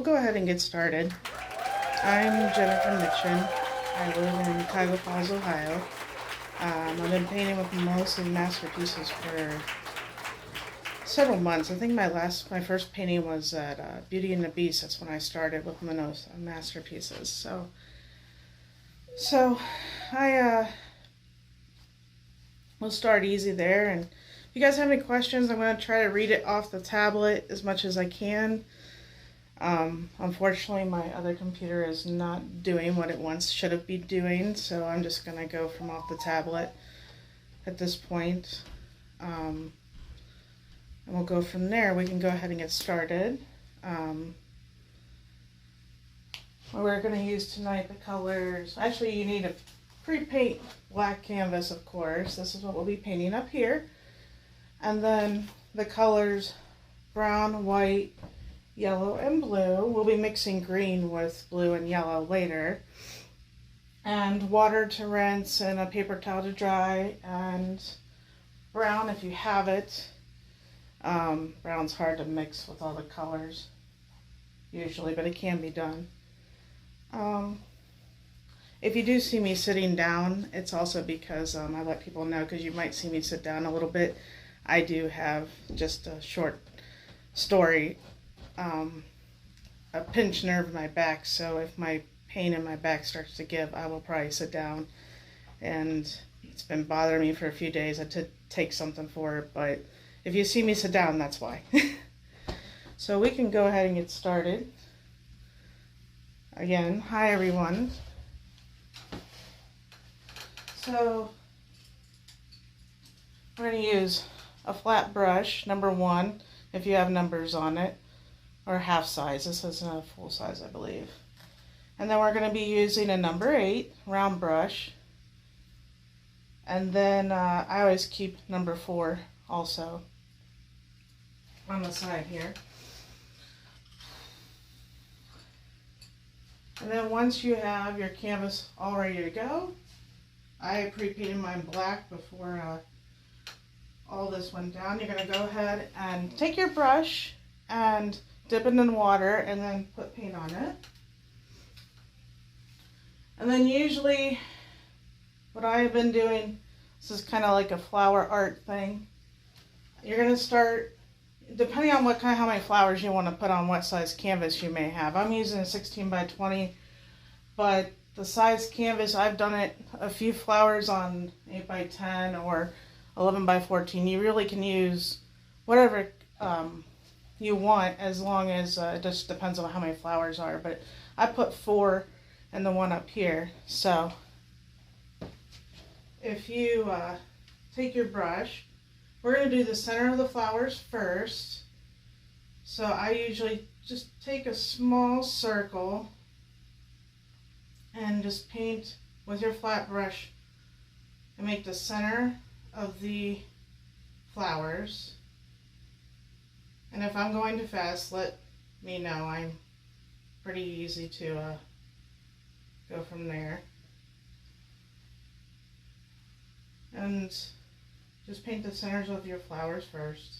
go ahead and get started. I'm Jennifer Mitchin. I live in Cuyahoga Falls, Ohio. I've been painting with mostly masterpieces for several months. I think my first painting was at Beauty and the Beast. That's when I started with masterpieces. So I will start easy there. And if you guys have any questions, I'm going to try to read it off the tablet as much as I can. Unfortunately, my other computer is not doing what it once should have been doing, so I'm just going to go from off the tablet at this point. And we'll go from there. We can go ahead and get started. We're going to use tonight the colors. Actually, you need a pre-paint black canvas, of course. This is what we'll be painting up here. And then the colors brown, white, yellow, and blue. We'll be mixing green with blue and yellow later. And water to rinse and a paper towel to dry, and brown if you have it. Brown's hard to mix with all the colors usually, but it can be done. If you do see me sitting down, it's also because I let people know, because you might see me sit down a little bit. I do have just a short story, a pinched nerve in my back, so if my pain in my back starts to give, I will probably sit down. And it's been bothering me for a few days. I had to take something for it, but if you see me sit down, that's why. So we can go ahead and get started. Again, hi everyone. So we're going to use a flat brush, number 1, if you have numbers on it, or half size. This isn't a full size, I believe. And then we're going to be using a number 8 round brush. And then I always keep number 4 also on the side here. And then once you have your canvas all ready to go, I pre-painted mine black before all this went down. You're going to go ahead and take your brush and dip it in water and then put paint on it. And then usually what I have been doing, this is kind of like a flower art thing. You're going to start, depending on how many flowers you want to put on what size canvas you may have. I'm using a 16 by 20, but the size canvas, I've done it a few flowers on 8 by 10 or 11 by 14. You really can use whatever you want, as long as it just depends on how many flowers are. But I put 4 in the one up here. So if you take your brush, we're going to do the center of the flowers first. So I usually just take a small circle and just paint with your flat brush and make the center of the flowers. And if I'm going too fast, let me know. I'm pretty easy to go from there. And just paint the centers of your flowers first.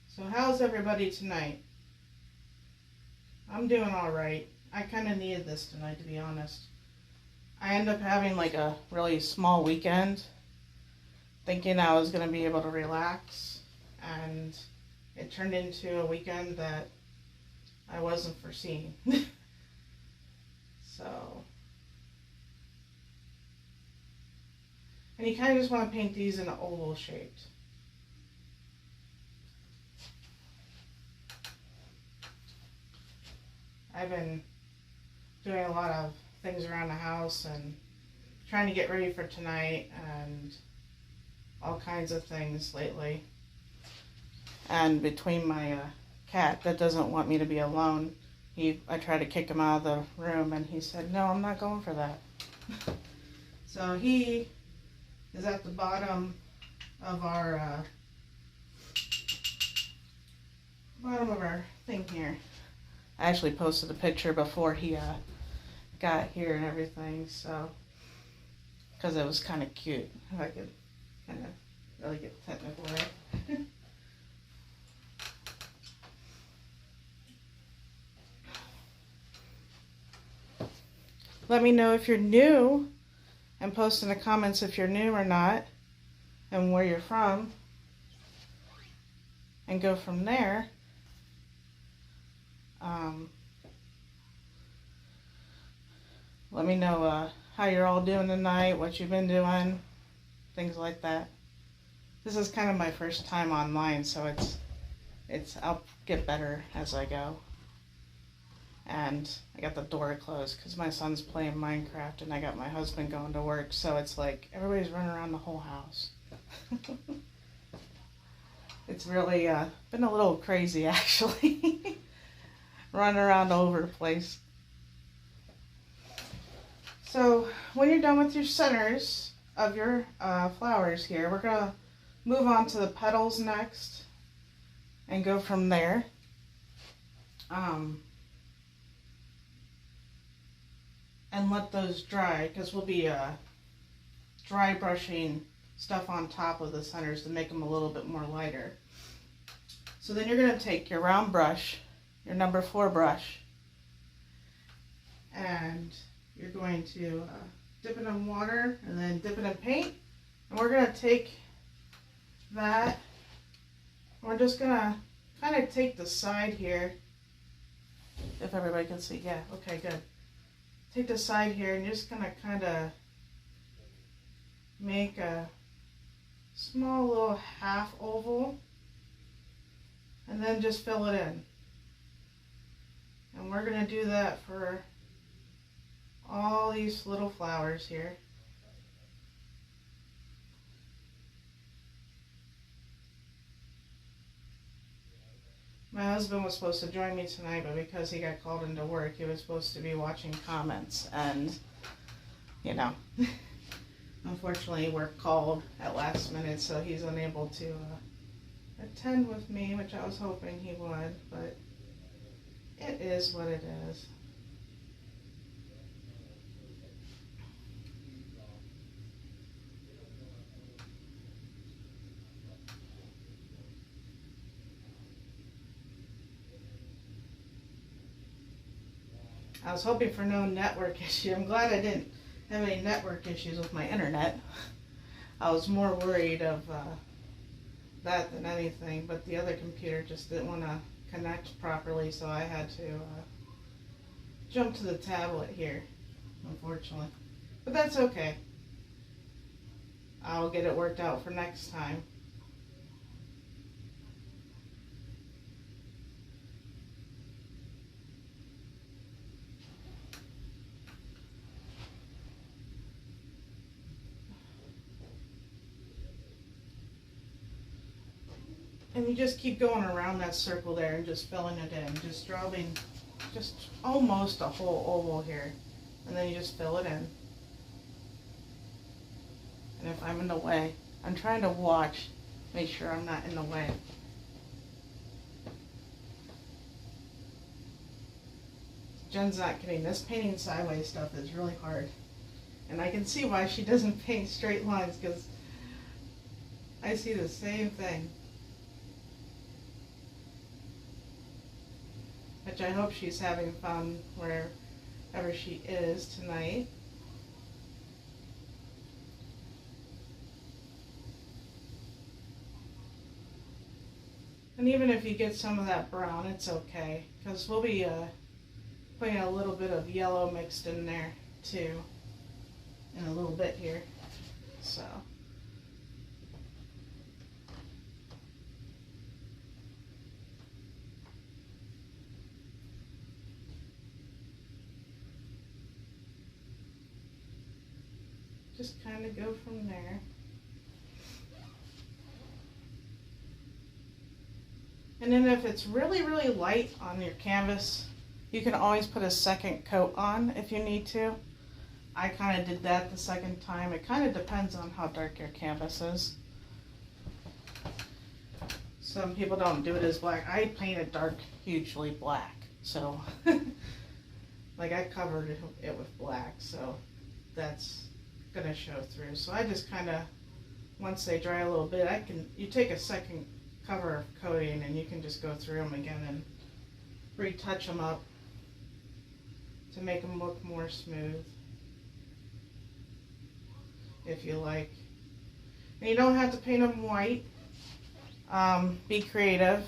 So how's everybody tonight? I'm doing alright. I kind of needed this tonight, to be honest. I ended up having like a really small weekend, thinking I was going to be able to relax, and it turned into a weekend that I wasn't foreseeing. So, and you kind of just want to paint these in an oval shape. I've been doing a lot of things around the house and trying to get ready for tonight and all kinds of things lately. And between my cat that doesn't want me to be alone, I tried to kick him out of the room and he said, no, I'm not going for that. So he is at the bottom of our thing here. I actually posted a picture before he got here and everything, so because it was kind of cute. I could kind of really get technical there. Let me know if you're new and post in the comments if you're new or not and where you're from, and go from there. Let me know how you're all doing tonight, what you've been doing, things like that. This is kind of my first time online, so I'll get better as I go. And I got the door closed because my son's playing Minecraft and I got my husband going to work, so it's like everybody's running around the whole house. It's really been a little crazy actually. Running around all over the place. So when you're done with your centers of your flowers here, we're going to move on to the petals next and go from there. And let those dry, because we'll be dry brushing stuff on top of the centers to make them a little bit more lighter. So then you're going to take your round brush, your number 4 brush, and you're going to dip it in water and then dip it in paint. And we're going to take that, we're just going to kind of take the side here, if everybody can see. Yeah, okay, good. Take the side here and you're just going to kind of make a small little half oval and then just fill it in. And we're going to do that for all these little flowers here. My husband was supposed to join me tonight, but because he got called into work, he was supposed to be watching comments, and, you know, unfortunately work called at last minute, so he's unable to attend with me, which I was hoping he would, but it is what it is. I was hoping for no network issue. I'm glad I didn't have any network issues with my internet. I was more worried of that than anything, but the other computer just didn't want to connect properly, so I had to jump to the tablet here, unfortunately. But that's okay. I'll get it worked out for next time. And you just keep going around that circle there and just filling it in, just dropping just almost a whole oval here. And then you just fill it in. And if I'm in the way, I'm trying to watch, make sure I'm not in the way. Jen's not kidding. This painting sideways stuff is really hard. And I can see why she doesn't paint straight lines, because I see the same thing. Which I hope she's having fun wherever she is tonight. And even if you get some of that brown, it's okay, because we'll be putting a little bit of yellow mixed in there too in a little bit here. So just kind of go from there. And then if it's really, really light on your canvas, you can always put a second coat on if you need to. I kind of did that the second time. It kind of depends on how dark your canvas is. Some people don't do it as black. I paint it dark, hugely black. So, like, I covered it with black, so that's gonna show through. So I just kind of once they dry a little bit, you take a second cover of coating and you can just go through them again and retouch them up to make them look more smooth, if you like. And you don't have to paint them white. Be creative.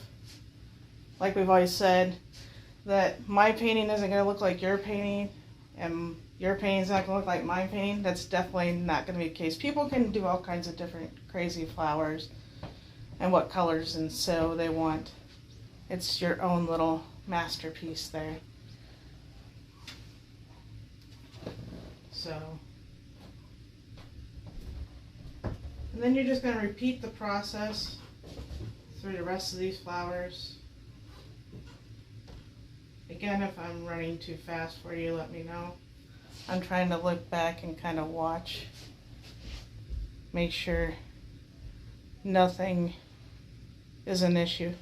Like we've always said, that my painting isn't going to look like your painting, and your painting's not going to look like my painting. That's definitely not going to be the case. People can do all kinds of different crazy flowers and what colors and so they want. It's your own little masterpiece there. So, and then you're just going to repeat the process through the rest of these flowers. Again, if I'm running too fast for you, let me know. I'm trying to look back and kind of watch, make sure nothing is an issue.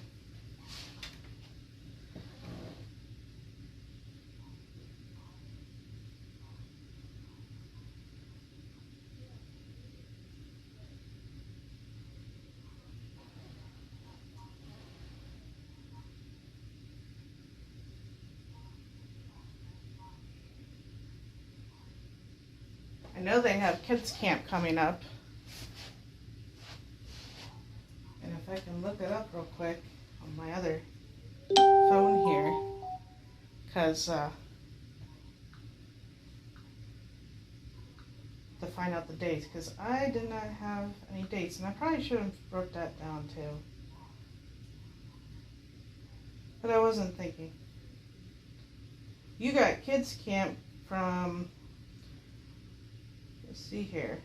I know they have kids camp coming up, and if I can look it up real quick on my other phone here, because to find out the dates, because I did not have any dates, and I probably should have wrote that down too, but I wasn't thinking. You got kids camp from, let's see here,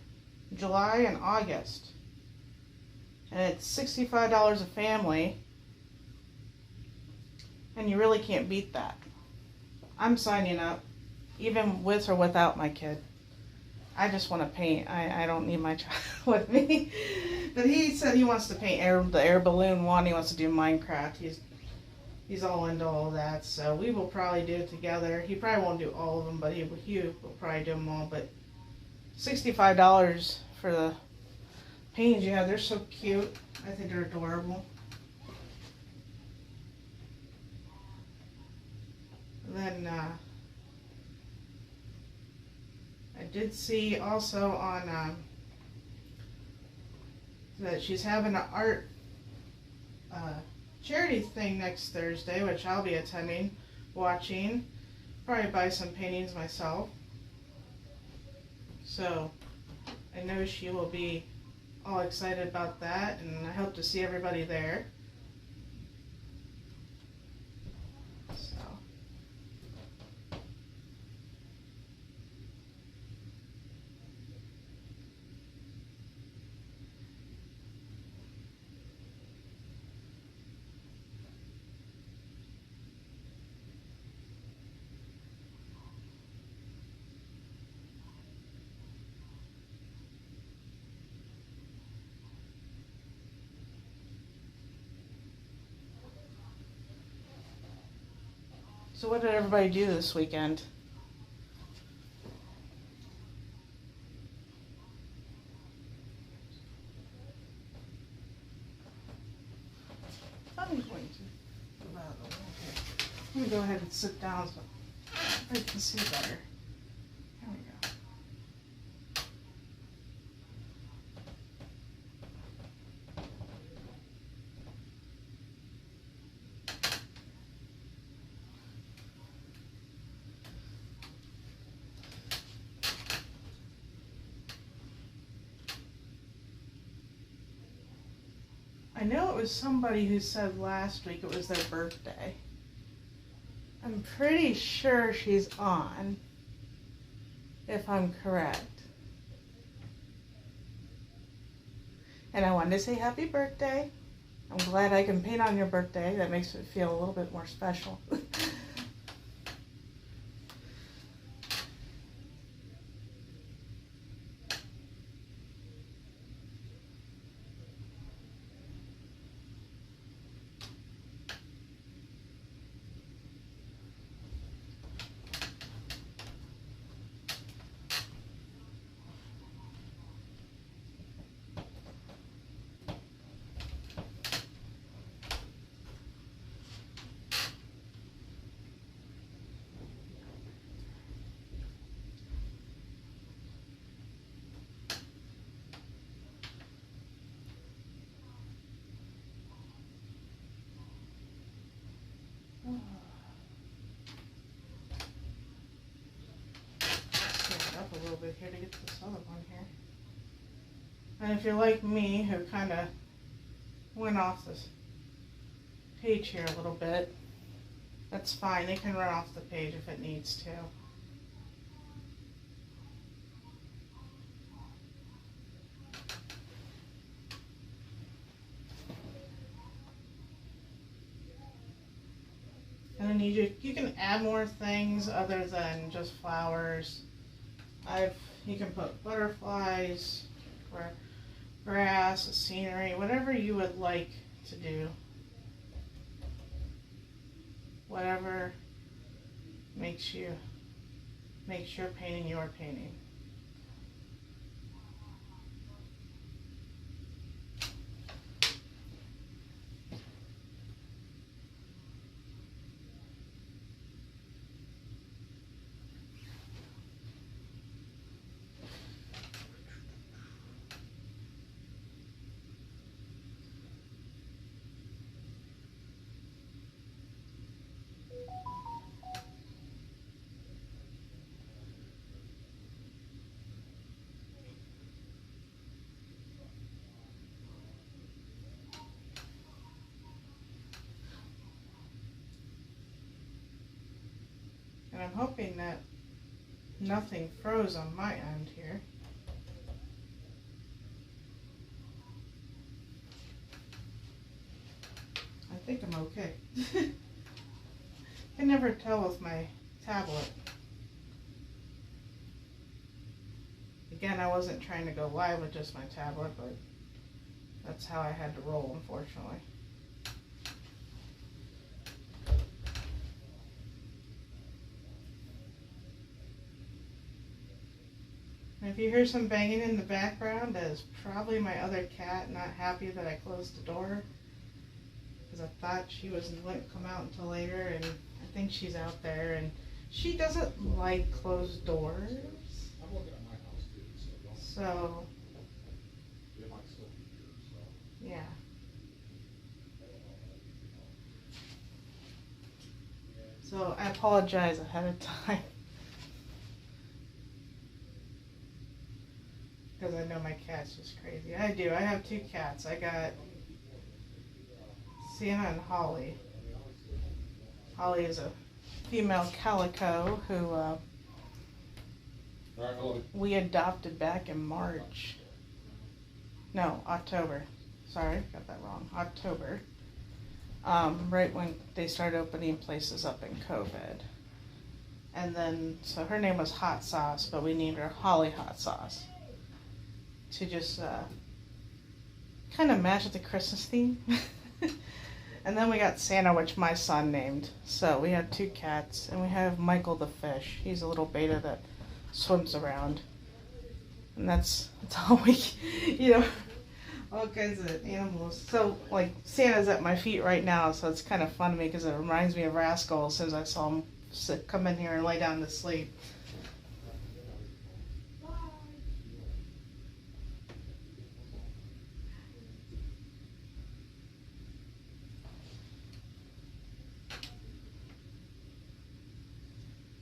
July and August, and it's $65 a family, and you really can't beat that. I'm signing up, even with or without my kid. I just want to paint. I don't need my child with me. But he said he wants to paint the air balloon one. He wants to do Minecraft. He's all into all that, so we will probably do it together. He probably won't do all of them, but he will probably do them all. But $65 for the paintings you have. They're so cute. I think they're adorable. And then I did see also on that she's having an art charity thing next Thursday, which I'll be attending, watching. Probably buy some paintings myself. So I know she will be all excited about that, and I hope to see everybody there. So. So what did everybody do this weekend? I'm going to go out over here. Let me go ahead and sit down so I can see better. There we go. I know it was somebody who said last week it was their birthday. I'm pretty sure she's on, if I'm correct. And I wanted to say happy birthday. I'm glad I can paint on your birthday. That makes it feel a little bit more special. little bit here to get this other one here. And if you're like me, who kind of went off this page here a little bit, that's fine. It can run off the page if it needs to. And then you can add more things other than just flowers. You can put butterflies, or grass, scenery, whatever you would like to do. Whatever makes you're painting your painting. And I'm hoping that nothing froze on my end here. I think I'm okay. I can never tell with my tablet. Again, I wasn't trying to go live with just my tablet, but that's how I had to roll, unfortunately. And if you hear some banging in the background, that is probably my other cat not happy that I closed the door, because I thought she wouldn't come out until later, and I think she's out there, and she doesn't like closed doors. I'm looking at my house too, so So, it might still be here, so. yeah. So I apologize ahead of time. Because I know my cat's just crazy. I do. I have two cats. I got Sienna and Holly. Holly is a female calico who we adopted back in March. No, October. Sorry, got that wrong. October. Right when they started opening places up in COVID. And then, so her name was Hot Sauce, but we named her Holly Hot Sauce. To just kind of match with the Christmas theme. And then we got Santa, which my son named. So we have two cats, and we have Michael the fish. He's a little beta that swims around. And that's all we, all kinds of animals. So, like, Santa's at my feet right now, so it's kind of fun to me because it reminds me of Rascal as soon as I saw him come in here and lay down to sleep.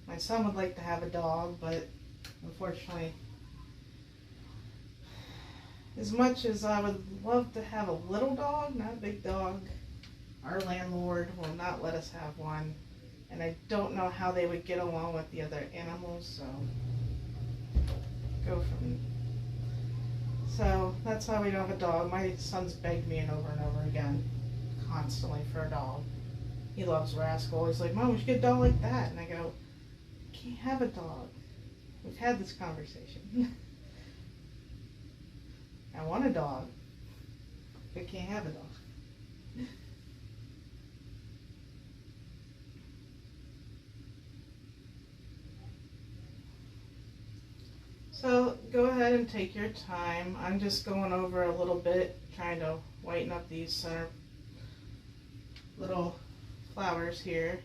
My son would like to have a dog, but unfortunately, as much as I would love to have a little dog, not a big dog, our landlord will not let us have one. And I don't know how they would get along with the other animals, so that's why we don't have a dog. My son's begged me over and over again, constantly, for a dog. He loves Rascal. He's like, Mom, we should get a dog like that. And I go, can't have a dog. We've had this conversation. I want a dog, but can't have a dog. So go ahead and take your time. I'm just going over a little bit, trying to whiten up these center little flowers here.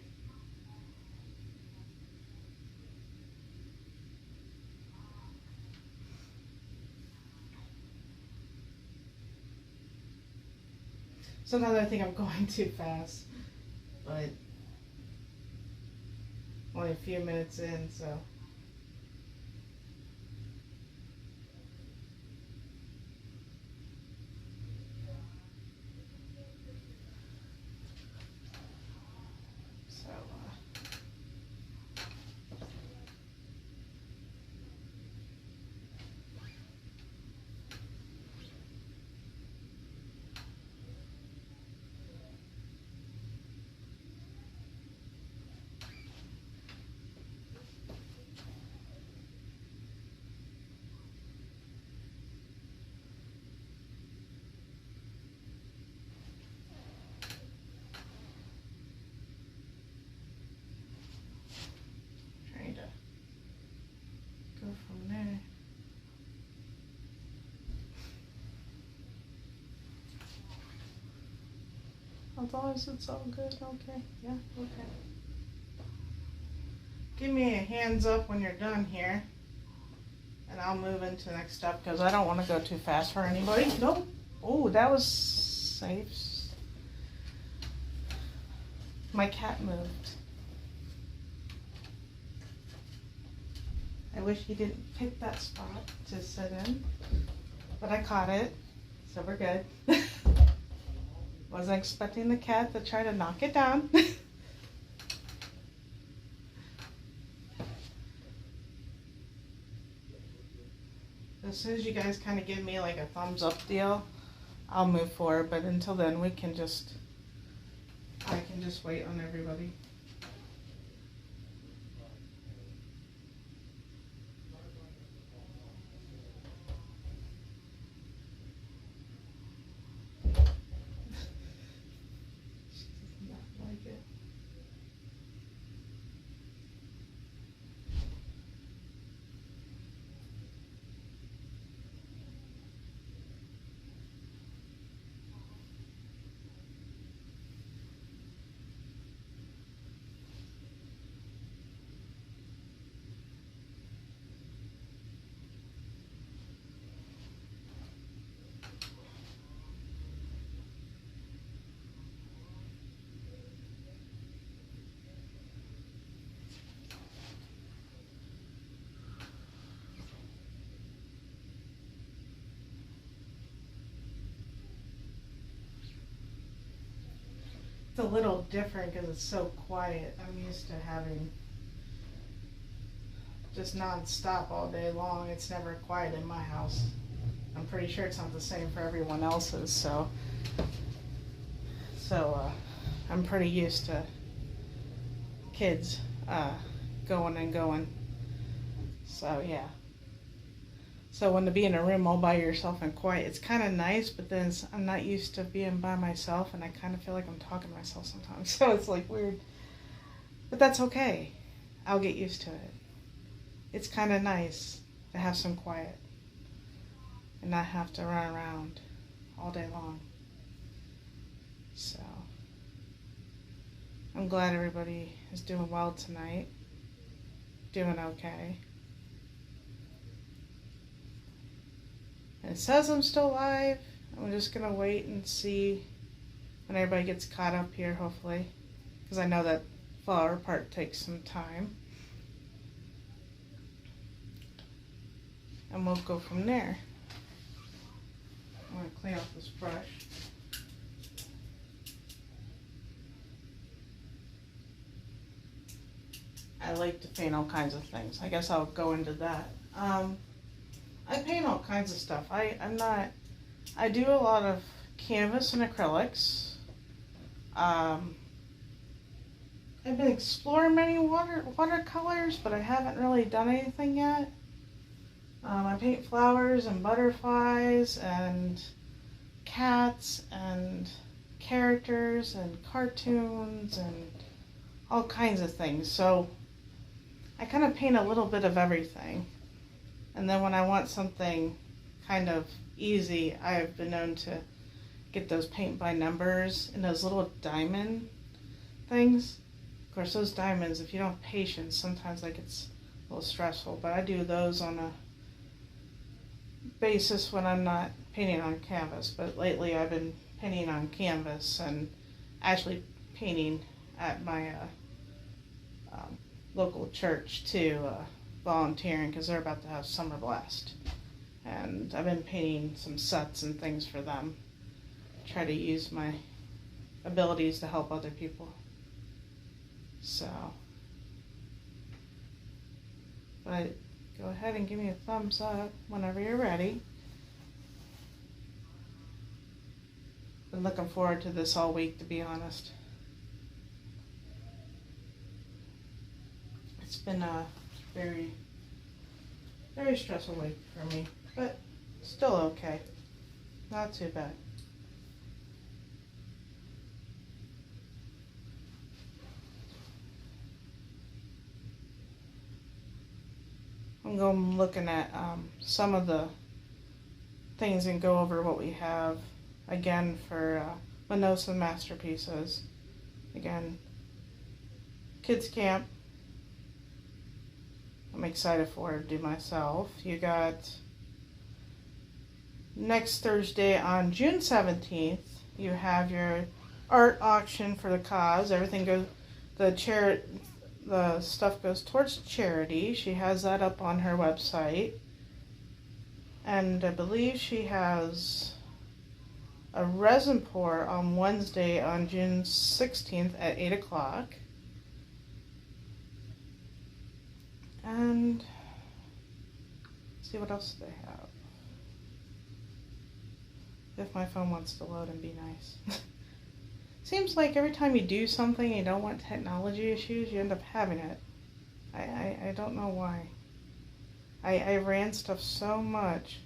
Sometimes I think I'm going too fast, but only a few minutes in, so. As long as it's all good, okay. Yeah, okay. Give me a hands up when you're done here. And I'll move into the next step because I don't want to go too fast for anybody. Nope. Oh, that was safe. My cat moved. I wish he didn't pick that spot to sit in, but I caught it, so we're good. Wasn't expecting the cat to try to knock it down. As soon as you guys kind of give me like a thumbs up deal, I'll move forward, but until then I can just wait on everybody. She does not like it. It's a little different because it's so quiet. I'm used to having just non-stop all day long. It's never quiet in my house. I'm pretty sure it's not the same for everyone else's, so I'm pretty used to kids going and going. So yeah. So when to be in a room all by yourself and quiet, it's kind of nice, but then I'm not used to being by myself, and I kind of feel like I'm talking to myself sometimes. So it's like weird, but that's okay. I'll get used to it. It's kind of nice to have some quiet and not have to run around all day long. So I'm glad everybody is doing well tonight, doing okay. And it says I'm still live. I'm just gonna wait and see when everybody gets caught up here, hopefully, because I know that flower part takes some time. And we'll go from there. I'm gonna clean off this brush. I like to paint all kinds of things. I guess I'll go into that. I paint all kinds of stuff. I do a lot of canvas and acrylics. I've been exploring many watercolors, but I haven't really done anything yet. I paint flowers and butterflies and cats and characters and cartoons and all kinds of things. So I kind of paint a little bit of everything. And then when I want something kind of easy, I've been known to get those paint by numbers and those little diamond things. Of course, those diamonds, if you don't have patience, sometimes that gets a little stressful. But I do those on a basis when I'm not painting on canvas. But lately I've been painting on canvas and actually painting at my local church too. Volunteering because they're about to have summer blast, and I've been painting some sets and things for them. Try to use my abilities to help other people. So, but go ahead and give me a thumbs up whenever you're ready. Been looking forward to this all week, to be honest. It's been a very, very stressful week for me, but still okay. Not too bad. I'm going looking at some of the things and go over what we have again for Mimosa Masterpieces. Again, kids camp. I'm excited for it to do myself. You got next Thursday on June 17th, you have your art auction for the cause. Everything goes, the stuff goes towards charity. She has that up on her website. And I believe she has a resin pour on Wednesday on June 16th at 8 o'clock. And let's see what else they have. If my phone wants to load and be nice. Seems like every time you do something you don't want technology issues, you end up having it. I don't know why. I ran stuff so much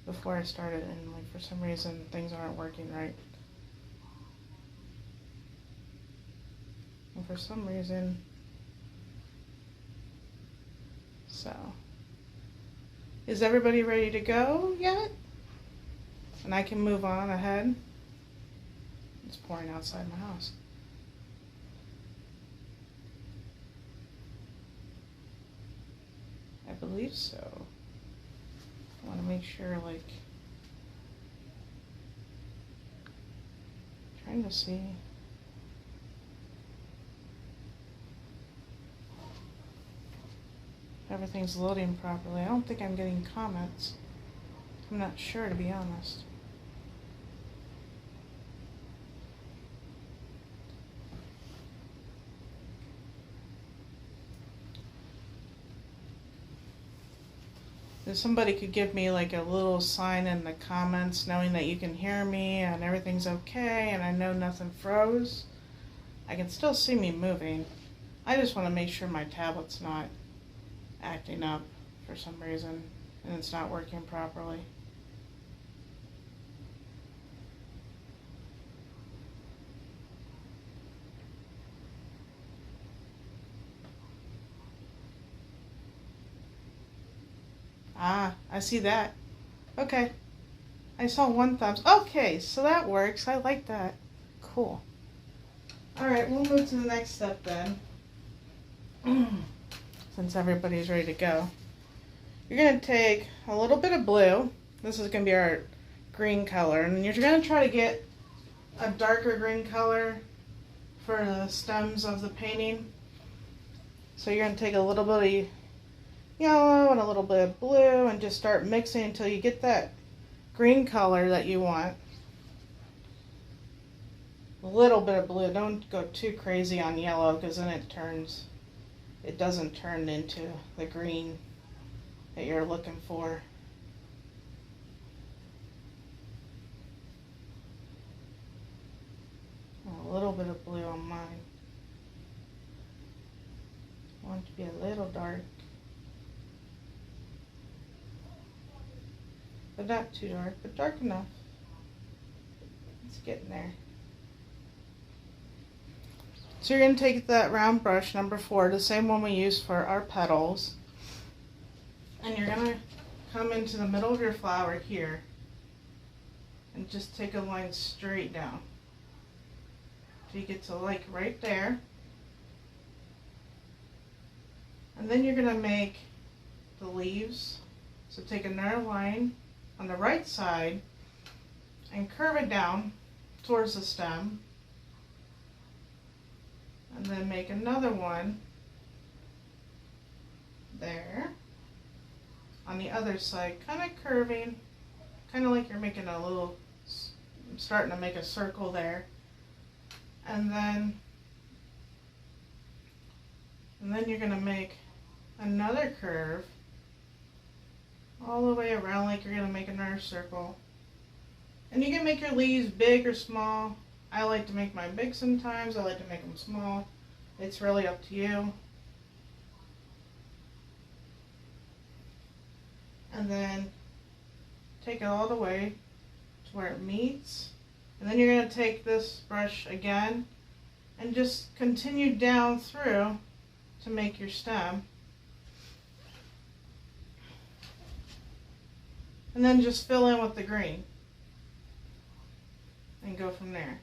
before I started, and like for some reason things aren't working right. And for some reason, so is everybody ready to go yet? And I can move on ahead. It's pouring outside my house. I believe so. I want to make sure, like, trying to see. If everything's loading properly. I don't think I'm getting comments. I'm not sure, to be honest. If somebody could give me like a little sign in the comments knowing that you can hear me and everything's okay and I know nothing froze, I can still see me moving. I just want to make sure my tablet's not acting up for some reason and it's not working properly. Ah, I see that. Okay. I saw one thumbs. Okay, so that works. I like that. Cool. Alright, we'll move to the next step then. Since everybody's ready to go. You're going to take a little bit of blue. This is going to be our green color. And you're going to try to get a darker green color for the stems of the painting. So you're going to take a little bit of yellow and a little bit of blue and just start mixing until you get that green color that you want. A little bit of blue. Don't go too crazy on yellow because then it doesn't turn into the green that you're looking for. A little bit of blue on mine. I want it to be a little dark. But not too dark, but dark enough. It's getting there. So you're going to take that round brush, number 4, the same one we used for our petals. And you're going to come into the middle of your flower here. And just take a line straight down. So you get to like right there. And then you're going to make the leaves. So take another line on the right side and curve it down towards the stem, and then make another one there on the other side, kind of curving, kind of like you're making a little, starting to make a circle there, and then you're going to make another curve all the way around like you're going to make another circle. And you can make your leaves big or small. I like to make mine big sometimes. I like to make them small. It's really up to you. And then take it all the way to where it meets. And then you're going to take this brush again and just continue down through to make your stem. And then just fill in with the green. And and go from there.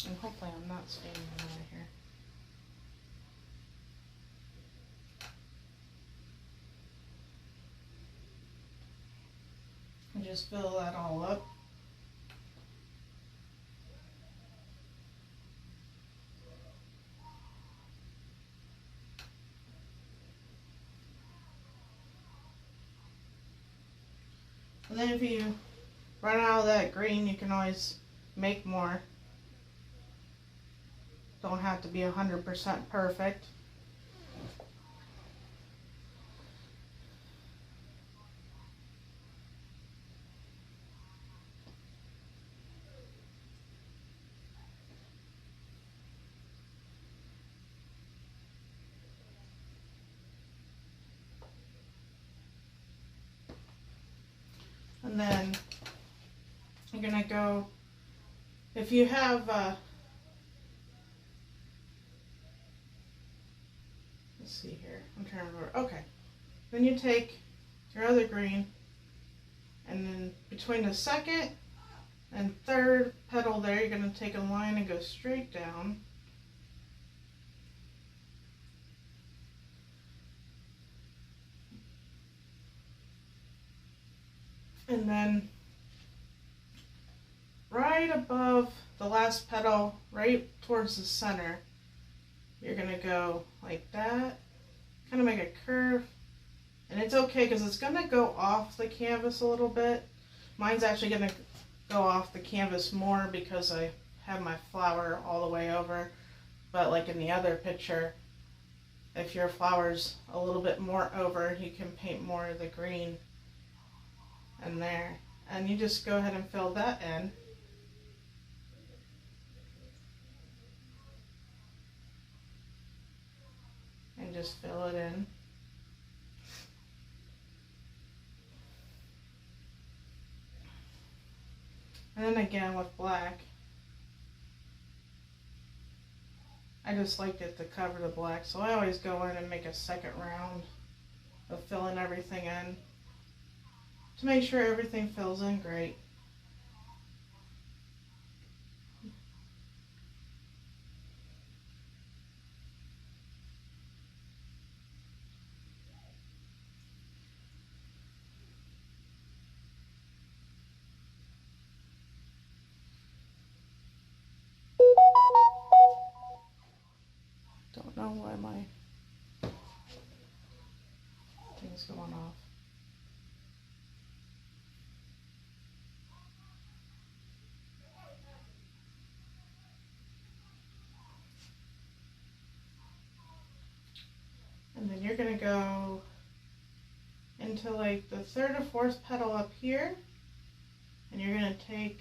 And hopefully I'm not standing out of here. And just fill that all up. And then if you run out of that green, you can always make more. Don't have to be 100% perfect. And then you're gonna go, if you have, let's see here, I'm trying to remember, okay. Then you take your other green, and then between the second and third petal there, you're gonna take a line and go straight down. And then right above the last petal, right towards the center, you're gonna go like that, kind of make a curve. And it's okay because it's gonna go off the canvas a little bit. Mine's actually gonna go off the canvas more because I have my flower all the way over. But like in the other picture, if your flower's a little bit more over, you can paint more of the green in there. And you just go ahead and fill that in. And just fill it in. And then again with black, I just liked it to cover the black, so I always go in and make a second round of filling everything in to make sure everything fills in great. Don't know why my thing's going off. And then you're gonna go into like the third or fourth petal up here, and you're gonna take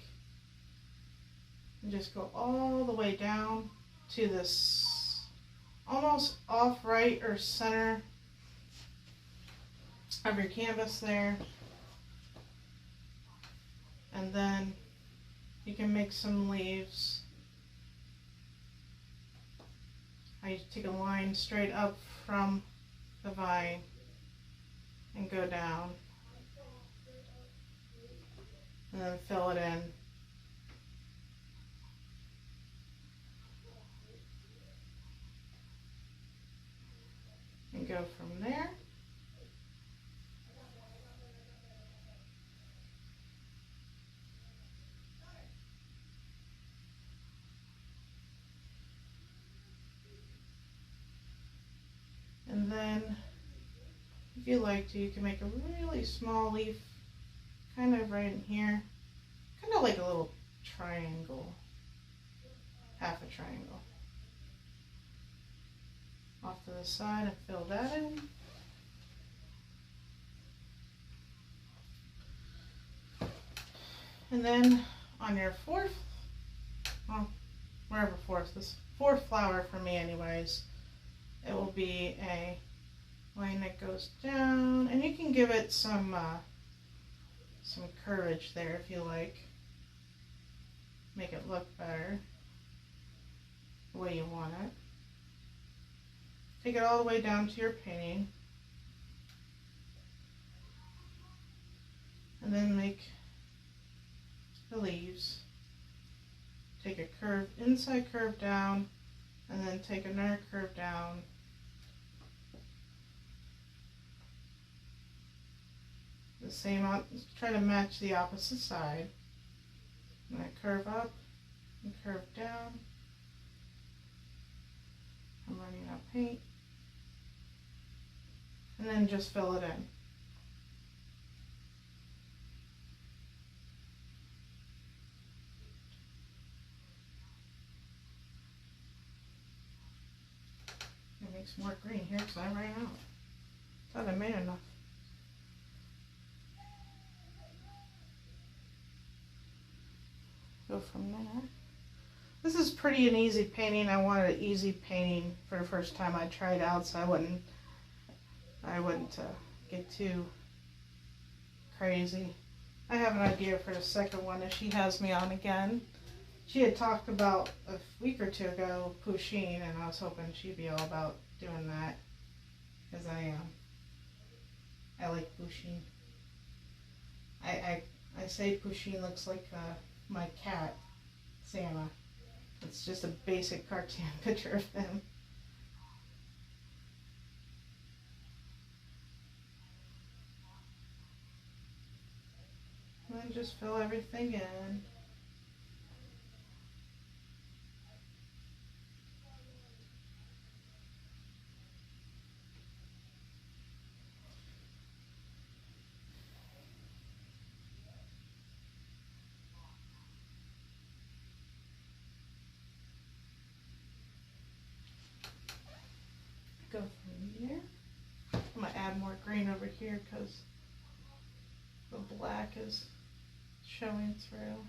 and just go all the way down to this almost off right or center of your canvas there. And then you can make some leaves. I take a line straight up from the vine and go down, and then fill it in. And go from there. And then, if you like to, you can make a really small leaf, kind of right in here, kind of like a little triangle, half a triangle. Off to the side and fill that in. And then on your fourth, well, wherever fourth, this fourth flower for me anyways, it will be a line that goes down, and you can give it some curvage there if you like. Make it look better the way you want it. Take it all the way down to your painting, and then make the leaves. Take a curve, inside curve down, and then take another curve down. The same, try to match the opposite side. And then curve up and curve down. I'm running out of paint. And then just fill it in. It makes more green here because I ran out. Thought I made enough. Go from there. This is pretty an easy painting. I wanted an easy painting for the first time I tried out, so I wouldn't get too crazy. I have an idea for the second one if she has me on again. She had talked about a week or two ago Pusheen, and I was hoping she'd be all about doing that because I like Pusheen. I say Pusheen looks like my cat, Santa. It's just a basic cartoon picture of him. And then just fill everything in. Go from here. I'm going to add more green over here because the black is showing through.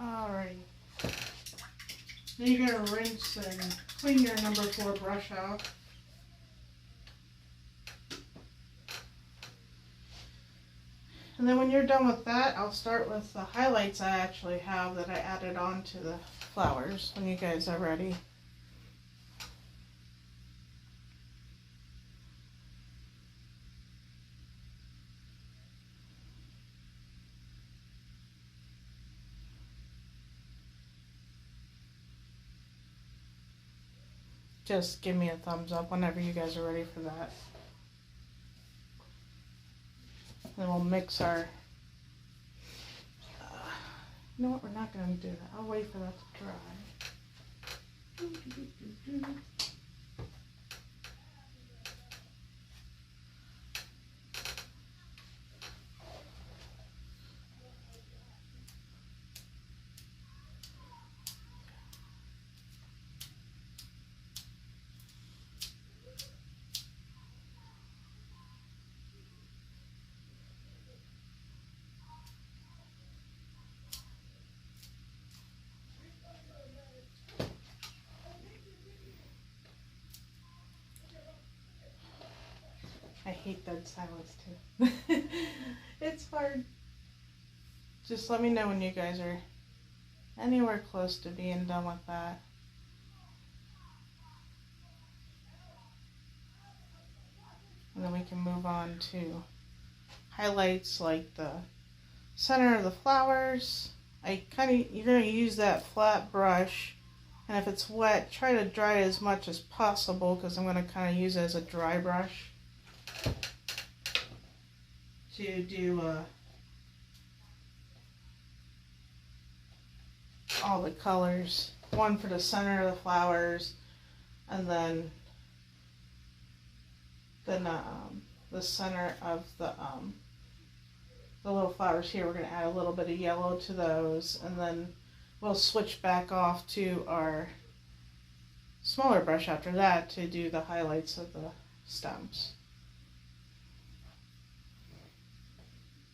Alright. Then you're going to rinse and clean your number 4 brush out. And then when you're done with that, I'll start with the highlights I actually have that I added on to the flowers when you guys are ready. Just give me a thumbs up whenever you guys are ready for that. Then we'll mix our, you know what, we're not going to do that. I'll wait for that to dry. hate dead silence too. It's hard. Just let me know when you guys are anywhere close to being done with that. And then we can move on to highlights like the center of the flowers. You're going to use that flat brush, and if it's wet, try to dry it as much as possible, because I'm going to kind of use it as a dry brush to do all the colors. One for the center of the flowers, and then the center of the little flowers here. We're going to add a little bit of yellow to those, and then we'll switch back off to our smaller brush after that to do the highlights of the stems.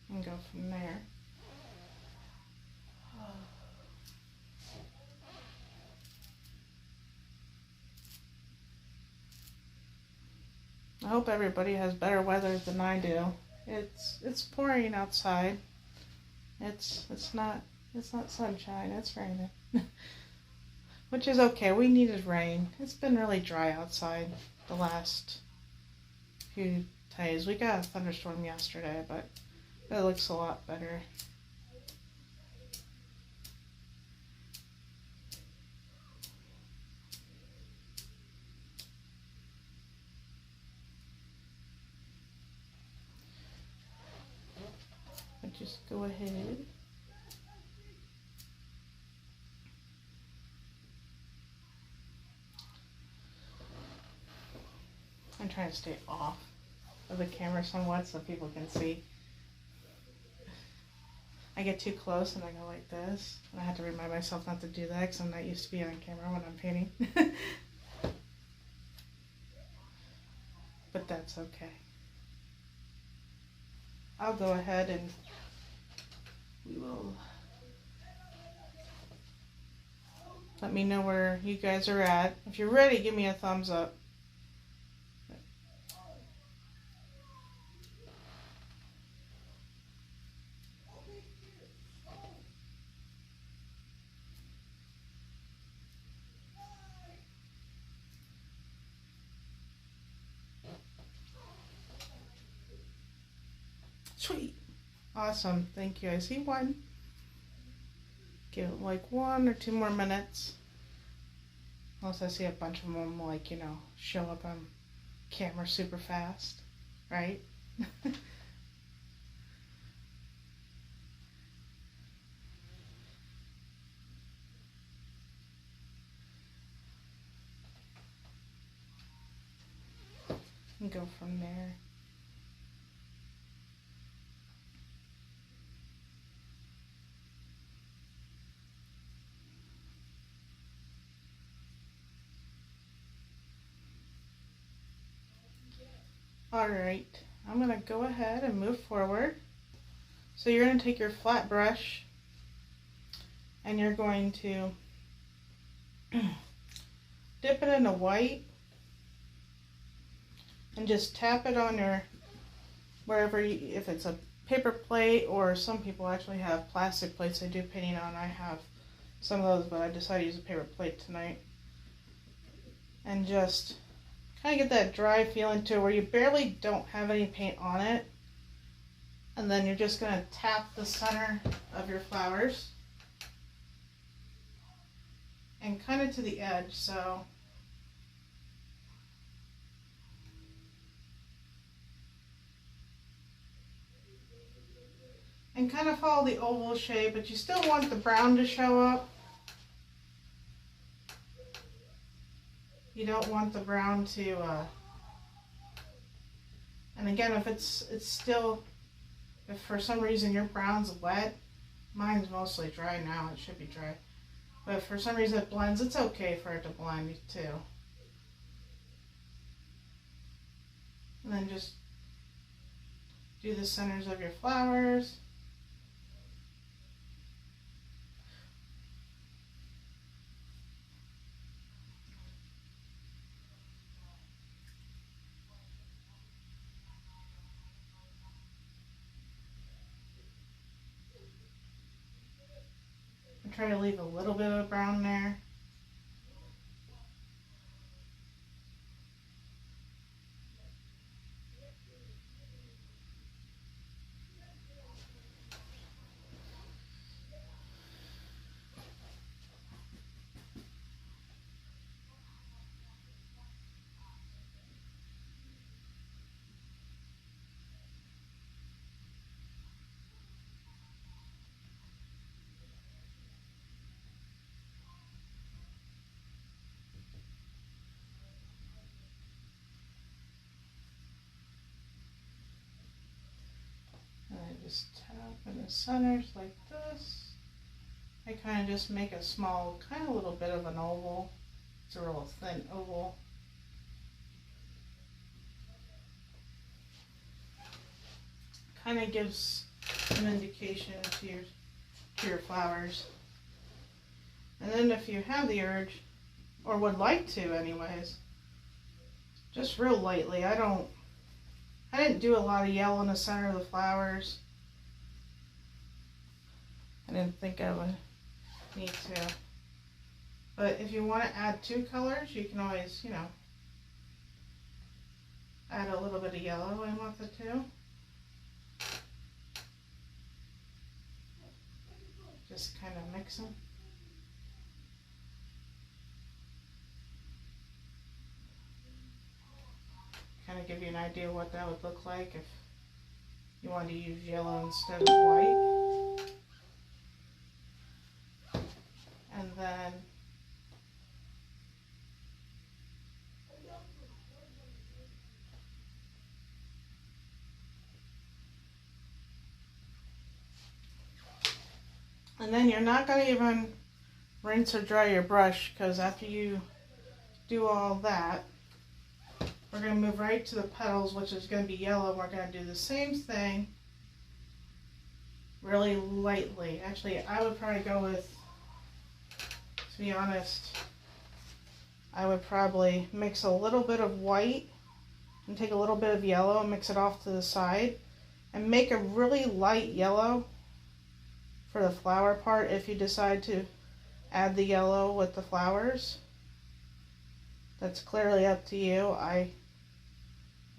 And go from there. I hope everybody has better weather than I do. It's pouring outside. It's not sunshine. It's raining, which is okay. We needed rain. It's been really dry outside the last few days. We got a thunderstorm yesterday, but it looks a lot better. Just go ahead. I'm trying to stay off of the camera somewhat so people can see. I get too close and I go like this. And I have to remind myself not to do that because I'm not used to being on camera when I'm painting. But that's okay. I'll go ahead and we will let me know where you guys are at. If you're ready, give me a thumbs up. Sweet. Awesome. Thank you. I see one. Give it like 1 or 2 more minutes. Unless I see a bunch of them, like, show up on camera super fast. Right? And go from there. Alright, I'm going to go ahead and move forward. So you're going to take your flat brush and you're going to dip it into white and just tap it on your, if it's a paper plate, or some people actually have plastic plates they do painting on. I have some of those, but I decided to use a paper plate tonight. And just kind of get that dry feeling to where you barely don't have any paint on it. And then you're just going to tap the center of your flowers and kind of to the edge. So and kind of follow the oval shape, but you still want the brown to show up. You don't want the brown to, and again, if it's still, if for some reason your brown's wet, mine's mostly dry now, it should be dry. But if for some reason it blends, it's okay for it to blend too. And then just do the centers of your flowers. try to leave a little bit of brown there. And I just tap in the centers like this. I kind of just make a small, kind of a little bit of an oval. It's a real thin oval. Kind of gives an indication to your flowers. And then if you have the urge, or would like to anyways, just real lightly. I didn't do a lot of yellow in the center of the flowers. I didn't think I would need to. But if you want to add 2 colors, you can always, you know, add a little bit of yellow in with it too. Just kind of mix them. Kind of give you an idea of what that would look like if you wanted to use yellow instead of white. And then you're not going to even rinse or dry your brush, because after you do all that, we're going to move right to the petals, which is going to be yellow. We're going to do the same thing really lightly. Actually, I would probably go with, to be honest, I would probably mix a little bit of white and take a little bit of yellow and mix it off to the side and make a really light yellow for the flower part if you decide to add the yellow with the flowers. That's clearly up to you.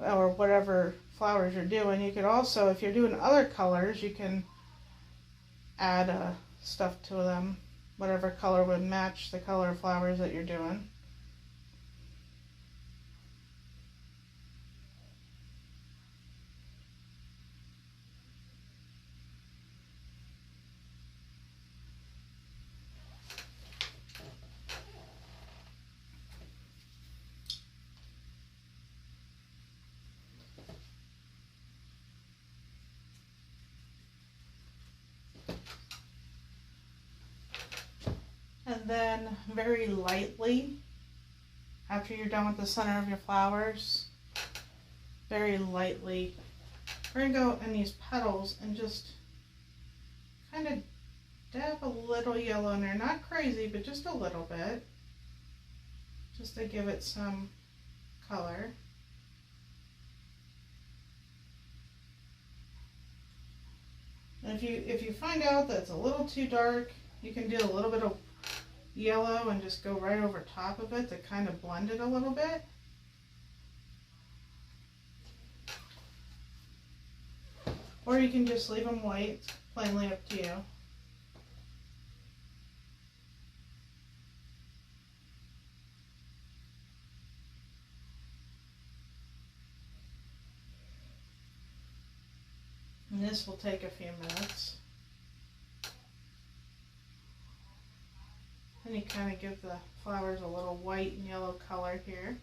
Or whatever flowers you're doing. You could also, if you're doing other colors, you can add stuff to them. Whatever color would match the color of flowers that you're doing. And then very lightly, after you're done with the center of your flowers, very lightly, we're going to go in these petals and just kind of dab a little yellow in there. Not crazy, but just a little bit, just to give it some color. And if you find out that it's a little too dark, you can do a little bit of yellow and just go right over top of it to kind of blend it a little bit. Or you can just leave them white. It's plainly up to you. And this will take a few minutes. Then you kind of give the flowers a little white and yellow color here.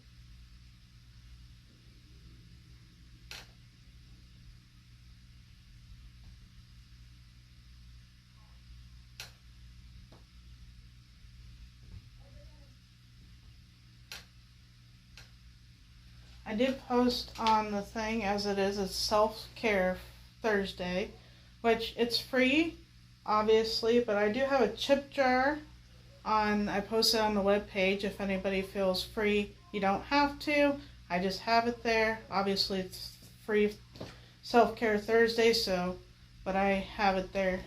I did post on the thing as it is, it's Self-Care Thursday, which it's free, obviously, but I do have a chip jar on, I posted on the web page if anybody feels free. You don't have to, I just have it there. Obviously it's free Self-Care Thursday, so, but I have it there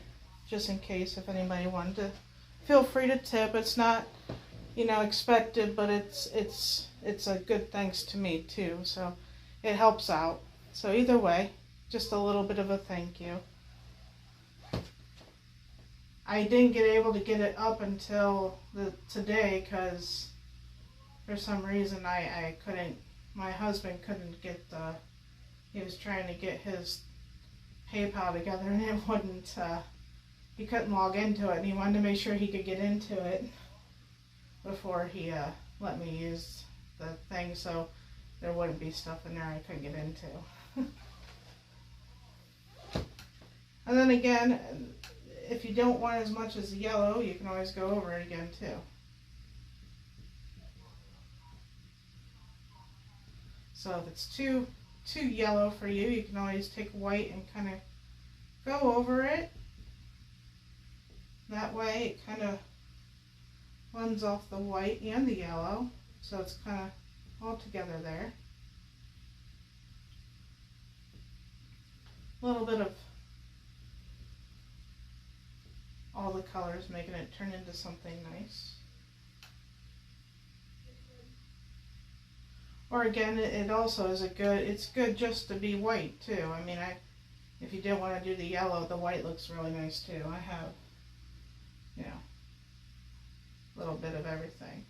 just in case if anybody wanted to feel free to tip. It's not, expected, but it's a good thanks to me too. So it helps out. So either way, just a little bit of a thank you. I didn't get able to get it up until today because for some reason I couldn't. My husband couldn't get the. He was trying to get his PayPal together and it wouldn't. He couldn't log into it, and he wanted to make sure he could get into it before he let me use the thing, so there wouldn't be stuff in there I couldn't get into. And then again, if you don't want as much as the yellow, you can always go over it again too. So if it's too yellow for you, you can always take white and kind of go over it. That way it kind of blends off the white and the yellow, so it's kind of all together there. A little bit of all the colors, making it turn into something nice. Or again, it also is it's good just to be white too. I mean, if you didn't want to do the yellow, the white looks really nice too. I have, a little bit of everything.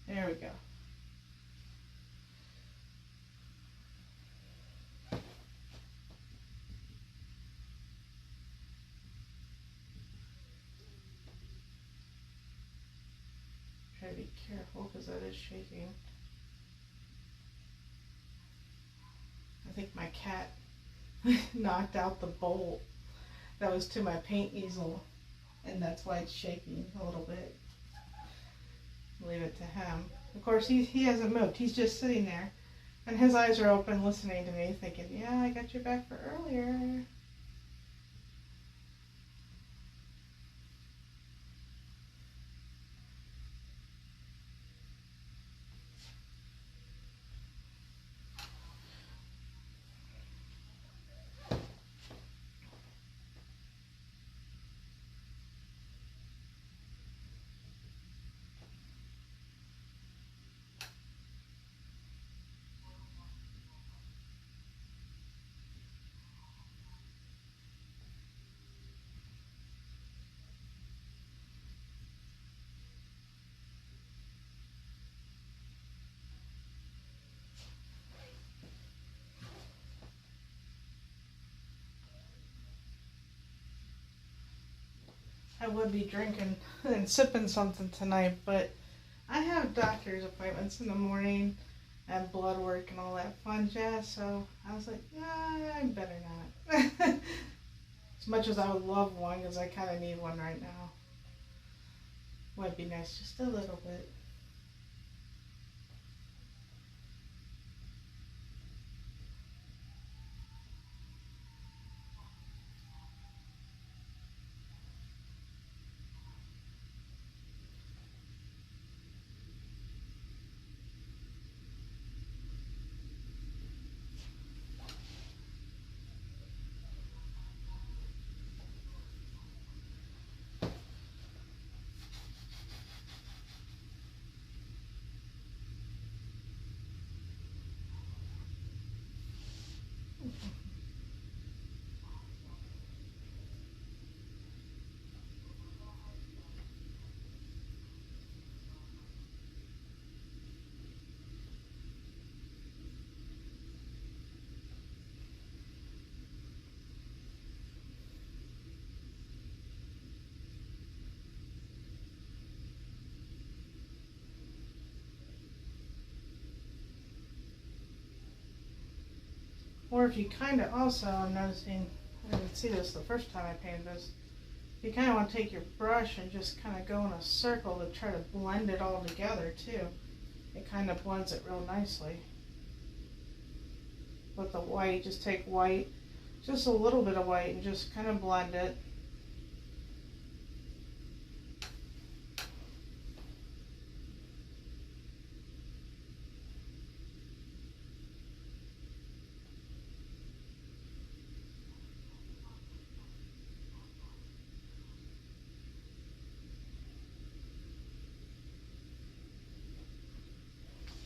There we go. Try to be careful because that is shaking. I think my cat knocked out the bolt that was to my paint easel, and that's why it's shaking a little bit. Leave it to him. Of course, he hasn't moved. He's just sitting there, and his eyes are open listening to me, thinking, yeah, I got your back for earlier. I would be drinking and sipping something tonight, but I have doctor's appointments in the morning and blood work and all that fun jazz, so I was like, nah, I better not. As much as I would love one, because I kind of need one right now. Would be nice, just a little bit. Or if you kind of also, I'm noticing, I didn't see this the first time I painted this, you kind of want to take your brush and just kind of go in a circle to try to blend it all together too. It kind of blends it real nicely. With the white, just take white, just a little bit of white, and just kind of blend it.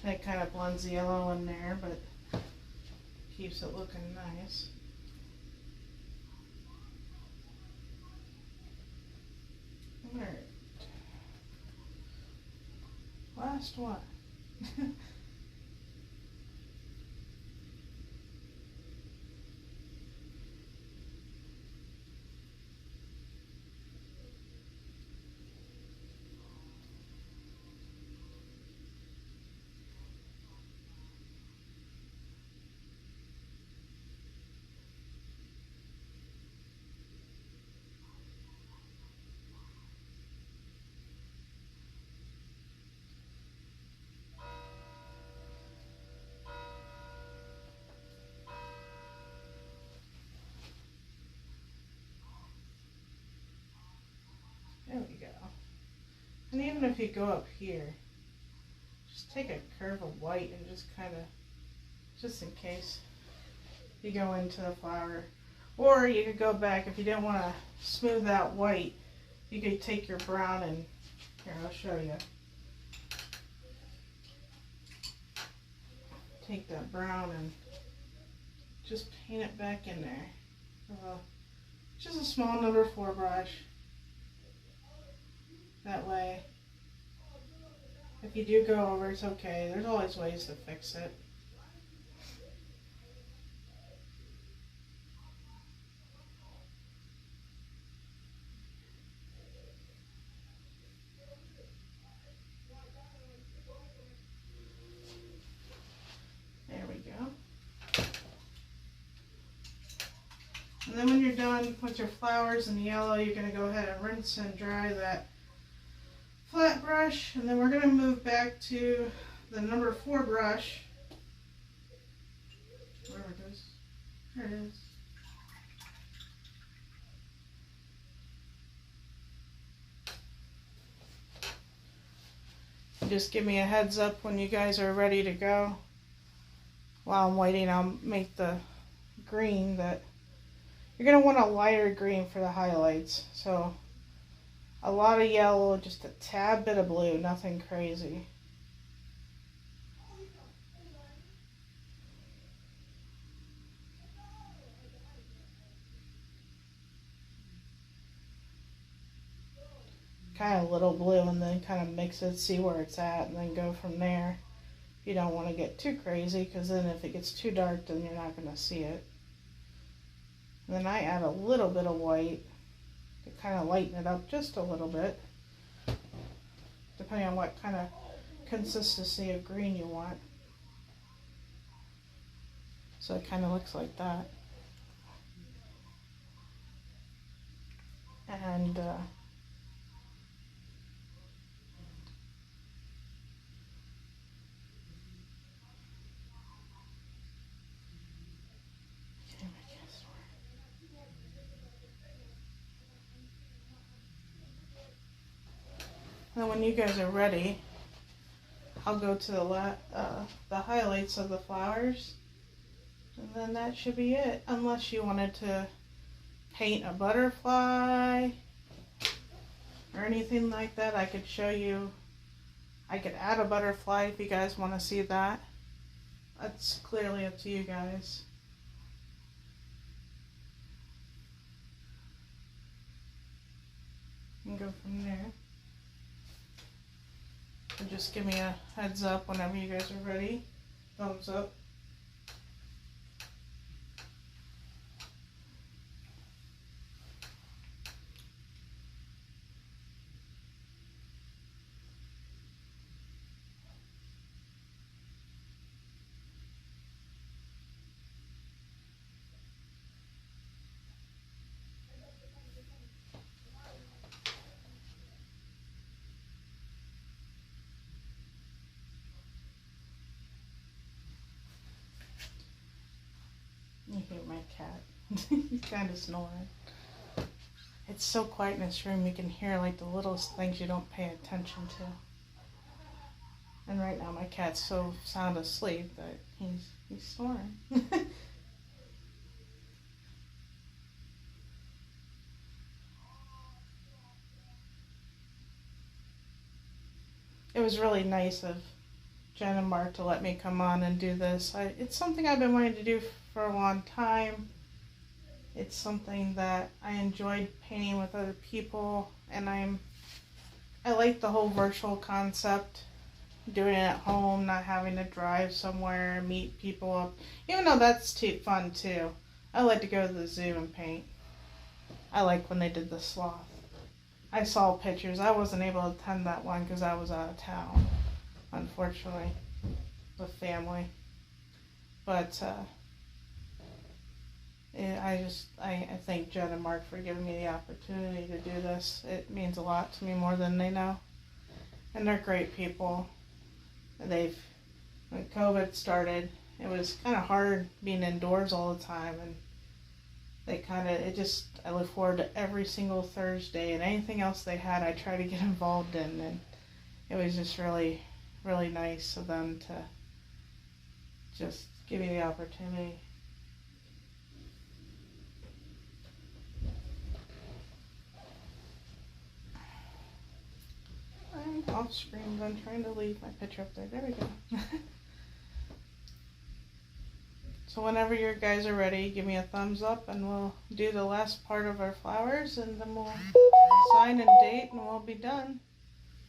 It kind of blends the yellow in there, but keeps it looking nice. Alright. Last one. There we go. And even if you go up here, just take a curve of white and just kind of, just in case you go into the flower. Or you could go back, if you didn't want to smooth out white, you could take your brown and, here, I'll show you. Take that brown and just paint it back in there. Just a small number 4 brush. That way, if you do go over, it's okay. There's always ways to fix it. There we go. And then when you're done with your flowers and the yellow, you're going to go ahead and rinse and dry that flat brush, and then we're going to move back to the number 4 brush. Wherever it is. There it is. Just give me a heads up when you guys are ready to go. While I'm waiting, I'll make the green that you're going to want a lighter green for the highlights. So a lot of yellow, just a tad bit of blue, nothing crazy. Kind of a little blue, and then kind of mix it, see where it's at, and then go from there. You don't want to get too crazy, because then if it gets too dark, then you're not going to see it. And then I add a little bit of white to kind of lighten it up just a little bit, depending on what kind of consistency of green you want. So it kind of looks like that. And okay, now when you guys are ready, I'll go to the highlights of the flowers, and then that should be it. Unless you wanted to paint a butterfly or anything like that, I could show you. I could add a butterfly if you guys want to see that. That's clearly up to you guys. And go from there. And just give me a heads up whenever you guys are ready. Thumbs up. You hear my cat. He's kind of snoring. It's so quiet in this room, you can hear like the littlest things you don't pay attention to. And right now my cat's so sound asleep that he's snoring. It was really nice of Jen and Mark to let me come on and do this. It's something I've been wanting to do for a long time. It's something that I enjoyed painting with other people, and I like the whole virtual concept. Doing it at home, not having to drive somewhere, meet people up. Even though that's fun too. I like to go to the zoo and paint. I like when they did the sloth. I saw pictures. I wasn't able to attend that one because I was out of town, unfortunately, with family. But I thank Jen and Mark for giving me the opportunity to do this. It means a lot to me, more than they know. And they're great people. When COVID started, it was kind of hard being indoors all the time, and I look forward to every single Thursday, and anything else they had, I try to get involved in, and it was just really, really nice of them to just give me the opportunity. I'm off screen, but I'm trying to leave my picture up there. There we go. So whenever you guys are ready, give me a thumbs up and we'll do the last part of our flowers, and then we'll sign and date and we'll be done.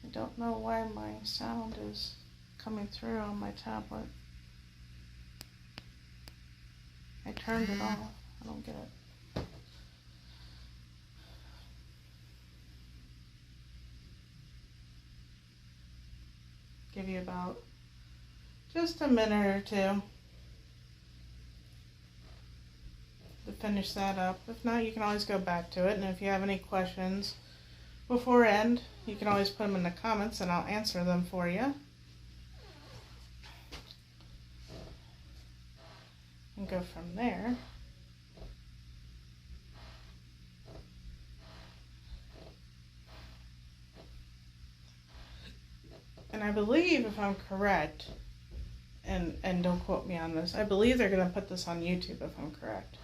I don't know why my sound is coming through on my tablet. I turned it off. I don't get it. Give you about just a minute or two to finish that up. If not, you can always go back to it, and if you have any questions before end, you can always put them in the comments and I'll answer them for you. And go from there. And I believe, if I'm correct, and don't quote me on this, I believe they're going to put this on YouTube, if I'm correct.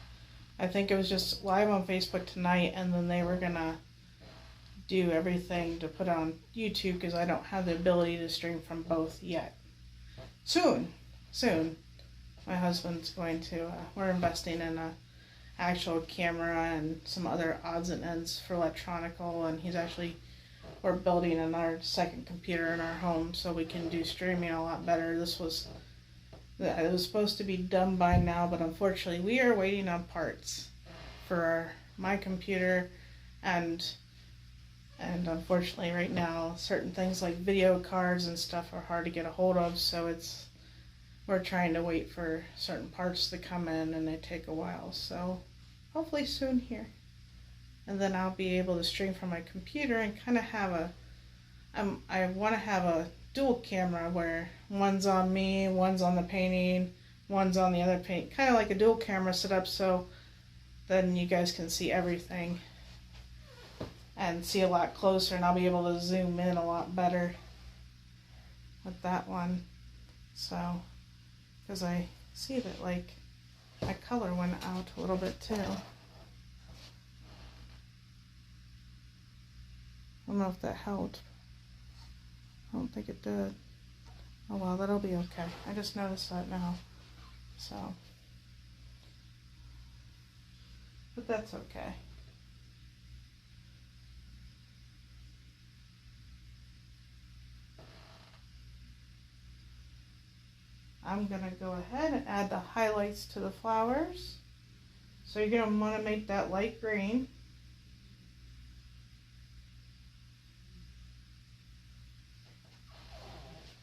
I think it was just live on Facebook tonight, and then they were going to do everything to put on YouTube because I don't have the ability to stream from both yet. Soon. My husband's going to, we're investing in a actual camera and some other odds and ends for electronical, and we're building another second computer in our home so we can do streaming a lot better. It was supposed to be done by now, but unfortunately we are waiting on parts for my computer, and unfortunately right now certain things like video cards and stuff are hard to get a hold of, so we're trying to wait for certain parts to come in, and they take a while, so hopefully soon here. And then I'll be able to stream from my computer and kind of have I want to have a dual camera where one's on me, one's on the painting, one's on the other paint, kind of like a dual camera setup, so then you guys can see everything and see a lot closer, and I'll be able to zoom in a lot better with that one. So, because I see that like my color went out a little bit too. I don't know if that helped. I don't think it did. Oh well, that'll be okay. I just noticed that now. So, but that's okay. I'm gonna go ahead and add the highlights to the flowers. So you're gonna want to make that light green.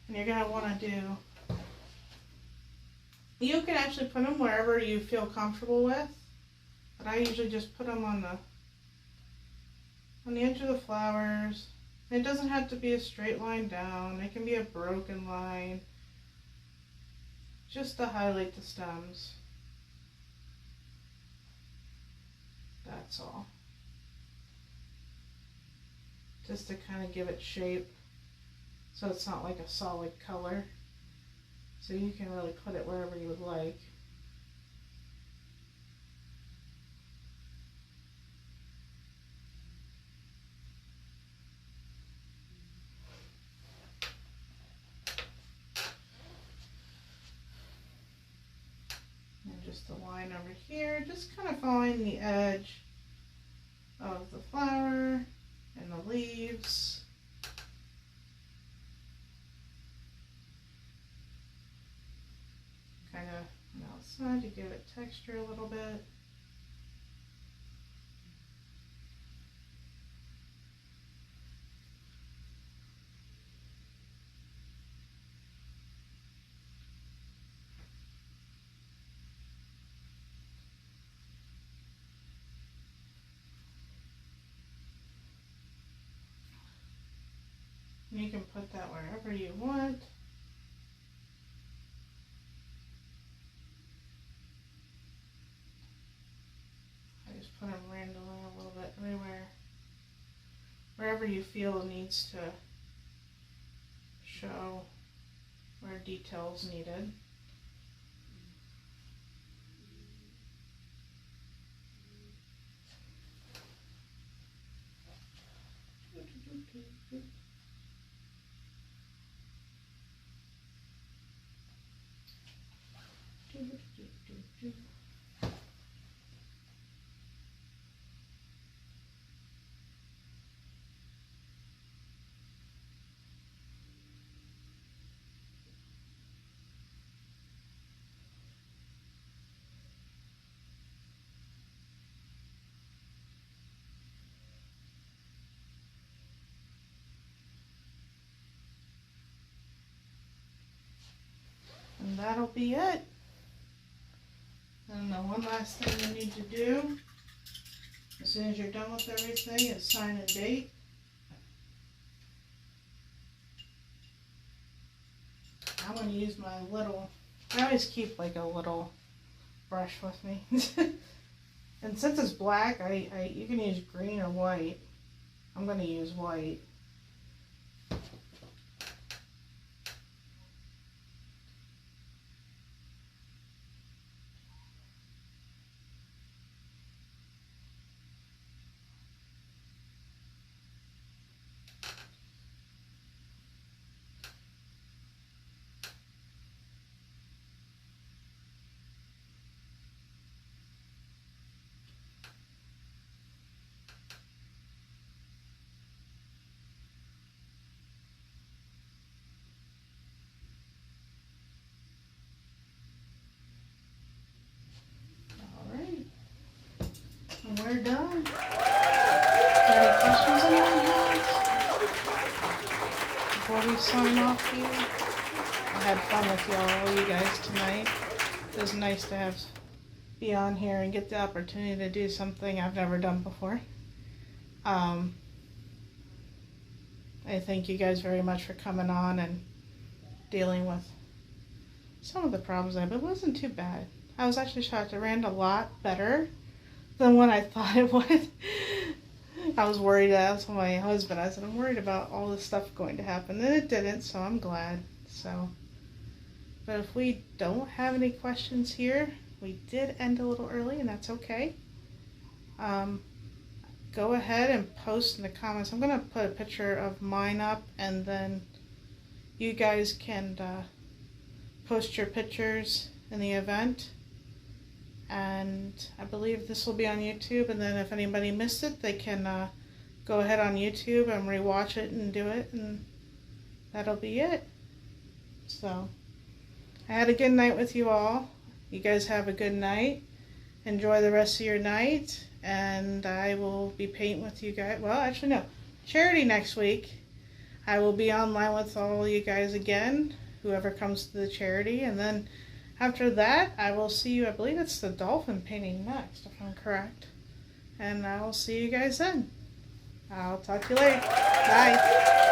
And you're going to want to you can actually put them wherever you feel comfortable with, but I usually just put them on the edge of the flowers. It doesn't have to be a straight line down, it can be a broken line, just to highlight the stems. That's all. Just to kind of give it shape, so it's not like a solid color. So you can really put it wherever you would like. the line over here, just kind of following the edge of the flower and the leaves. Kind of on the outside to give it texture a little bit. You can put that wherever you want. I just put them randomly a little bit everywhere. Wherever you feel needs to show where details needed. And that'll be it. And the one last thing you need to do, as soon as you're done with everything, is sign a date. I'm going to use my little, I always keep like a little brush with me. And since it's black, you can use green or white. I'm going to use white. And we're done. Any questions anyone has before we sign off here? I had fun with all you guys tonight. It was nice to be on here and get the opportunity to do something I've never done before. I thank you guys very much for coming on and dealing with some of the problems but it wasn't too bad. I was actually shocked. It ran a lot better than what I thought it would. I was worried. I asked my husband, I said, I'm worried about all this stuff going to happen. And it didn't, so I'm glad. But if we don't have any questions here, we did end a little early, and that's okay. Go ahead and post in the comments. I'm going to put a picture of mine up, and then you guys can post your pictures in the event. And I believe this will be on YouTube, and then if anybody missed it, they can go ahead on YouTube and rewatch it and do it, and that'll be it. So I had a good night with you all. You guys have a good night. Enjoy the rest of your night, and I will be painting with you guys. Well, actually no, charity next week. I will be online with all you guys again, whoever comes to the charity, and then after that, I will see you, I believe it's the dolphin painting next, if I'm correct. And I will see you guys then. I'll talk to you later. Bye.